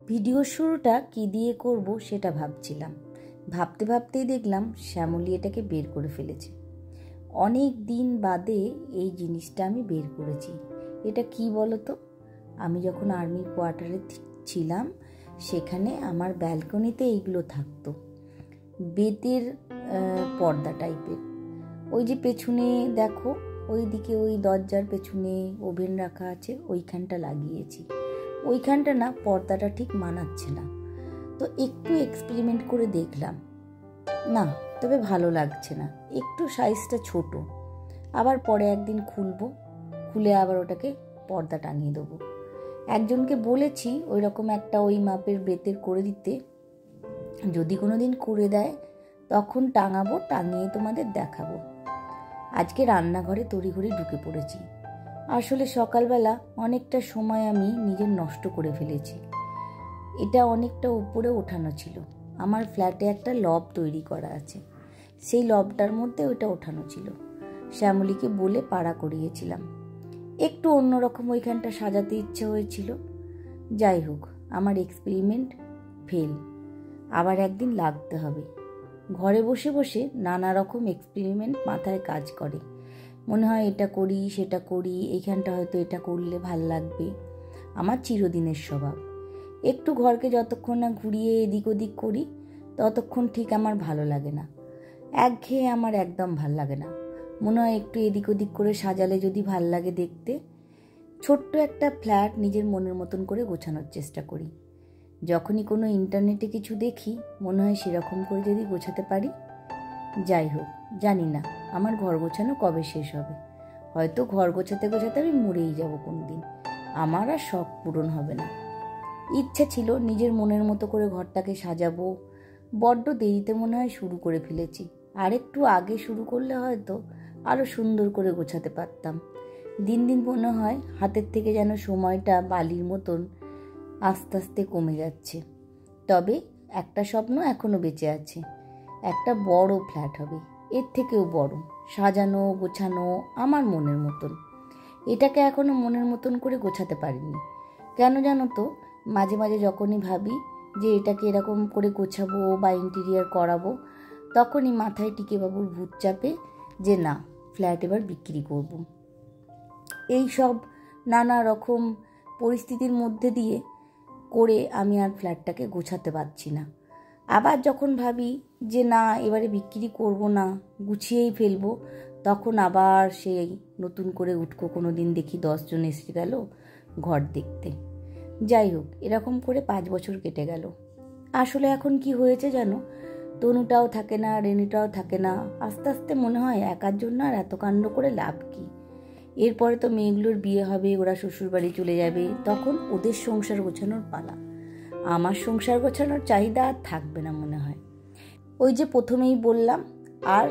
Video শুরুটা কী দিয়ে করব সেটা ভাবছিলাম। ভাবতে ভাবতেই দেখলাম শ্যামলী এটাকে বের করে ফেলেছে। অনেক দিন বাদে এই জিনিসটা আমি বের করেছি। এটা কি বলো তো? আমি যখন আর্মির কোয়ার্টারে ছিলাম সেখানে আমার ব্যালকনিতে এইগুলো থাকতো, বেতের পর্দা টাইপের। ওই যে পেছনে দেখো, ওইদিকে ওই দরজার পেছনে ওভেন রাখা আছে, ওইখানটা লাগিয়েছি। ওইখানটা না, পর্দাটা ঠিক মানাচ্ছে না, তো একটু এক্সপেরিমেন্ট করে দেখলাম, না তবে ভালো লাগছে না, একটু সাইজটা ছোট। আবার পরে একদিন খুলে আবার ওটাকে পর্দা টাঙিয়ে দেবো। একজনকে বলেছি ওই রকম একটা ওই মাপের বেতের করে দিতে, যদি কোনো দিন করে দেয় তখন টাঙাবো, টাঙিয়ে তোমাদের দেখাবো। আজকে রান্নাঘরে তড়িঘড়ি ঢুকে পড়েছি। আসলে সকালবেলা অনেকটা সময় আমি নিজের নষ্ট করে ফেলেছি। এটা অনেকটা উপরে ওঠানো ছিল। আমার ফ্ল্যাটে একটা লব তৈরি করা আছে, সেই লবটার মধ্যে ওটা ওঠানো ছিল। শ্যামলীকে বলে পাড়া করিয়েছিলাম, একটু অন্যরকম ওইখানটা সাজাতে ইচ্ছে হয়েছিল। যাই হোক, আমার এক্সপেরিমেন্ট ফেল। আবার একদিন লাগতে হবে। ঘরে বসে বসে নানা রকম এক্সপেরিমেন্ট মাথায় কাজ করে। মনে হয় এটা করি সেটা করি, এইখানটা হয়তো এটা করলে ভাল লাগবে। আমার চিরদিনের স্বভাব। একটু ঘরকে যতক্ষণ না ঘুরিয়ে এদিক ওদিক করি ততক্ষণ ঠিক আমার ভালো লাগে না। একঘেয়ে আমার একদম ভাল লাগে না। মনে হয় একটু এদিক ওদিক করে সাজালে যদি ভাল লাগে দেখতে। ছোট্ট একটা ফ্ল্যাট নিজের মনের মতন করে গোছানোর চেষ্টা করি। যখনই কোনো ইন্টারনেটে কিছু দেখি মনে হয় সেরকম করে যদি গোছাতে পারি। যাই হোক, জানি না আমার ঘর গোছানো কবে শেষ হবে। হয়তো ঘর গোছাতে গোছাতে আমি মরেই যাব কোনদিন। আমার আর শখ পূরণ হবে না। ইচ্ছে ছিল নিজের মনের মতো করে ঘরটাকে সাজাবো। বড্ড দেরিতে মনে হয় শুরু করে ফেলেছি। আর একটু আগে শুরু করলে হয়তো আরও সুন্দর করে গোছাতে পারতাম। দিন দিন মনে হয় হাতের থেকে যেন সময়টা বালির মতন আস্তে আস্তে কমে যাচ্ছে। তবে একটা স্বপ্ন এখনো বেঁচে আছে, একটা বড় ফ্ল্যাট হবে, এর থেকেও বড়, সাজানো গোছানো আমার মনের মতন। এটাকে এখনো মনের মতন করে গোছাতে পারিনি। কেন জানো তো, মাঝে মাঝে যখনই ভাবি যে এটাকে এরকম করে গোছাবো বা ইন্টেরিয়ার করাবো, তখনই মাথায় টিকেবাবুর ভূত চাপে যে না, ফ্ল্যাট এবার বিক্রি করব। এই সব নানা রকম পরিস্থিতির মধ্যে দিয়ে করে আমি আর ফ্ল্যাটটাকে গোছাতে পারছি না। আবার যখন ভাবি যে না, এবারে বিক্রি করব না, গুছিয়েই ফেলবো, তখন আবার সেই নতুন করে উঠকো। কোনো দিন দেখি 10 জন এসে গেল ঘর দেখতে। যাই হোক, এরকম করে 5 বছর কেটে গেল। আসলে এখন কি হয়েছে জানো, তনুটাও থাকে না, রেনুটাও থাকে না। আস্তে আস্তে মনে হয় একার জন্য আর এত কাণ্ড করে লাভ কি। এরপরে তো মেয়েগুলোর বিয়ে হবে, ওরা শ্বশুরবাড়ি চলে যাবে, তখন ওদের সংসার গোছানোর পালা। আমার সংসার গোছানোর চাহিদা আর থাকবে না মনে হয়। ওই যে প্রথমেই বললাম, আর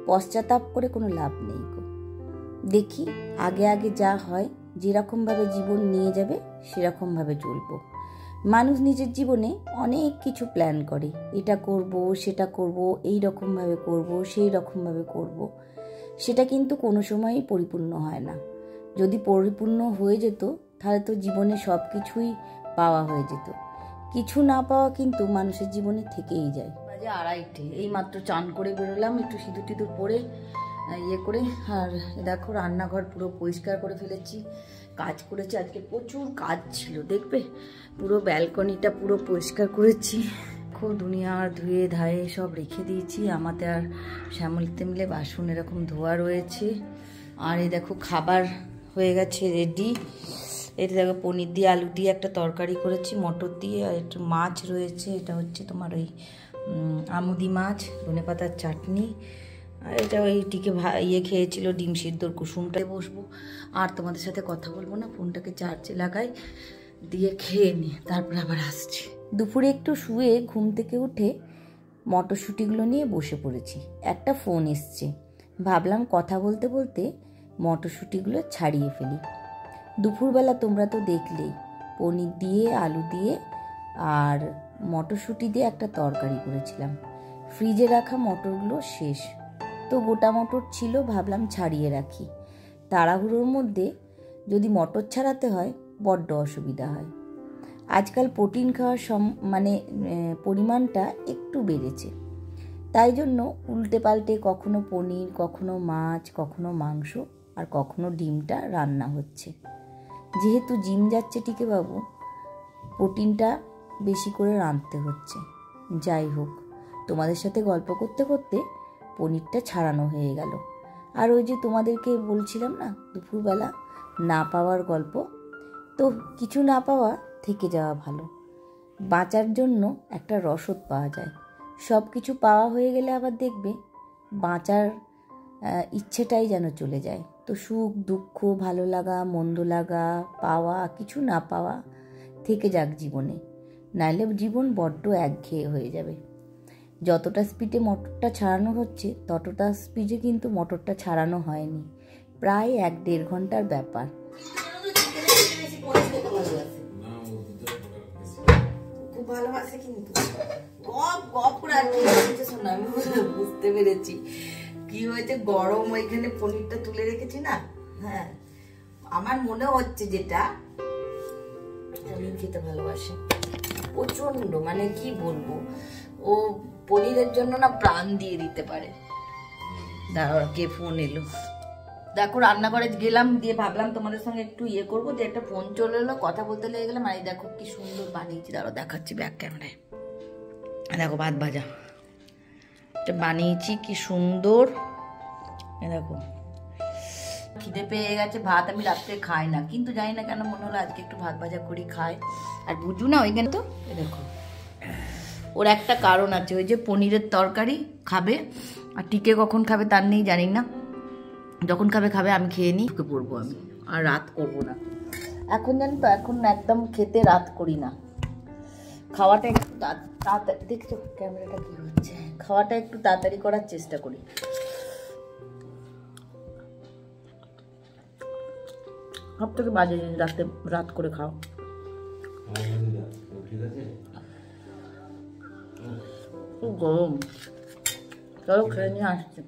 পশ্চাতাপ করে কোনো লাভ নেই গো। দেখি আগে আগে যা হয়, যেরকমভাবে জীবন নিয়ে যাবে সেরকমভাবে চলবো। মানুষ নিজের জীবনে অনেক কিছু প্ল্যান করে, এটা করব সেটা করব, এই রকমভাবে করব সেই রকমভাবে করব। সেটা কিন্তু কোনো সময়ই পরিপূর্ণ হয় না। যদি পরিপূর্ণ হয়ে যেত তাহলে তো জীবনে সব কিছুই পাওয়া হয়ে যেত। কিছু না পাওয়া কিন্তু মানুষের জীবনে থেকেই যায়। বাজে 2:30, এই মাত্র চান করে বেরোলাম, একটু সিঁদুর টিঁদুর পরে করে। আর দেখো রান্নাঘর পুরো পরিষ্কার করে ফেলেছি। কাজ করেছি, আজকে প্রচুর কাজ ছিল, দেখবে পুরো ব্যালকনিটা পুরো পরিষ্কার করেছি। খুব দুনিয়ার ধুয়ে ধায়ে সব রেখে দিয়েছি। আমাদের আর শ্যামলীতে মিলে বাসন এরকম ধোয়া রয়েছে। আর এই দেখো খাবার হয়ে গেছে রেডি। এটা দেখো পনির দিয়ে আলু দিয়ে একটা তরকারি করেছি, মটর দিয়ে, আর একটু মাছ রয়েছে। এটা হচ্ছে তোমার ওই আমুদি মাছ, ধনেপাতার চাটনি। আর এটা ওই টিকে খেয়েছিল ডিম সিদ্ধর কুসুমটায় বসবো। আর তোমাদের সাথে কথা বলবো না, ফোনটাকে চার্জে লাগাই, দিয়ে খেয়ে নি, তারপরে আবার আসছি। দুপুরে একটু শুয়ে ঘুম থেকে উঠে মটরশুঁটিগুলো নিয়ে বসে পড়েছি। একটা ফোন এসছে, ভাবলাম কথা বলতে বলতে মটরশুঁটিগুলো ছাড়িয়ে ফেলি। দুপুরবেলা তোমরা তো দেখলেই, পনির দিয়ে আলু দিয়ে আর মটরশুঁটি দিয়ে একটা তরকারি করেছিলাম। ফ্রিজে রাখা মটরগুলো শেষ, তো গোটা মটর ছিল, ভাবলাম ছাড়িয়ে রাখি। তাড়াহুড়োর মধ্যে যদি মটর ছাড়াতে হয় বড্ড অসুবিধা হয়। আজকাল প্রোটিন খাওয়ার পরিমাণটা একটু বেড়েছে, তাই জন্য উল্টে পাল্টে কখনো পনির, কখনো মাছ, কখনো মাংস আর কখনো ডিমটা রান্না হচ্ছে। যেহেতু জিম যাচ্ছে টিকেবাবু, প্রোটিনটা বেশি করে রাঁধতে হচ্ছে। যাই হোক, তোমাদের সাথে গল্প করতে করতে পনিরটা ছাড়ানো হয়ে গেল। আর ওই যে তোমাদেরকে বলছিলাম না দুপুরবেলা না পাওয়ার গল্প, তো কিছু না পাওয়া থেকে যাওয়া ভালো। বাঁচার জন্য একটা রসদ পাওয়া যায়। সব কিছু পাওয়া হয়ে গেলে আবার দেখবে বাঁচার ইচ্ছেটাই যেন চলে যায়। তো সুখ দুঃখ, ভালো লাগা মন্দ লাগা, পাওয়া কিছু না পাওয়া থেকে যাক জীবনে, নাহলে জীবন বড্ড একঘেয়ে হয়ে যাবে। যতটা স্পিডে মোটরটা ছাড়ানো হচ্ছে ততটা স্পিডে কিন্তু মোটরটা ছাড়ানো হয়নি, প্রায় 1-1.5 ঘন্টার ব্যাপার। খুব ভালোবাসে কিন্তু আমি বুঝতে পেরেছি কি হয়েছে। গরম ওইখানে পনিরটা তুলে রেখেছি না, হ্যাঁ আমার মনে হচ্ছে যেটা আমি খেতে ভালোবাসে প্রচন্ড, মানে কি বলবো, ও পনিরের জন্য না প্রাণ দিয়ে দিতে পারে। দাঁড়াও, কে ফোন এলো। দেখো রান্নাঘরে গেলাম, দিয়ে ভাবলাম তোমাদের সঙ্গে একটু করবো, যে একটা ফোন চলে এলো, কথা বলতে লেগে গেলাম। আর দেখো কি সুন্দর বানিয়েছি, দাঁড়াও দেখাচ্ছি ব্যাক ক্যামেরায়। দেখো ভাত ভাজা বানিয়েছি, কি সুন্দর। দেখো খিদে পেয়ে গেছে, ভাত আমি রাত্রে খাই না, কিন্তু জানি না কেন মনে হলো আজকে একটু ভাত ভাজা করি খাই। আর বুঝু না ওইখানে তো দেখো ওর একটা কারণ আছে, ওই যে পনিরের তরকারি খাবে, আর টিকে কখন খাবে তার নেই জানি না, যখন খাবে খাবে, আমি খেয়ে নিই, ঢুকে পড়বো আমি, আর রাত করবো না এখন, জানি তো এখন একদম খেতে রাত করি না। খাওয়াটা একটু তাড়াতাড়ি, দেখছো ক্যামেরাটা কি হচ্ছে, খাওয়াটা একটু তাড়াতাড়ি করার চেষ্টা করি। সব থেকে বাজে জিনিস রাতে রাত করে খাও। খুব গরম, চলো খেয়ে নিয়ে আসছি।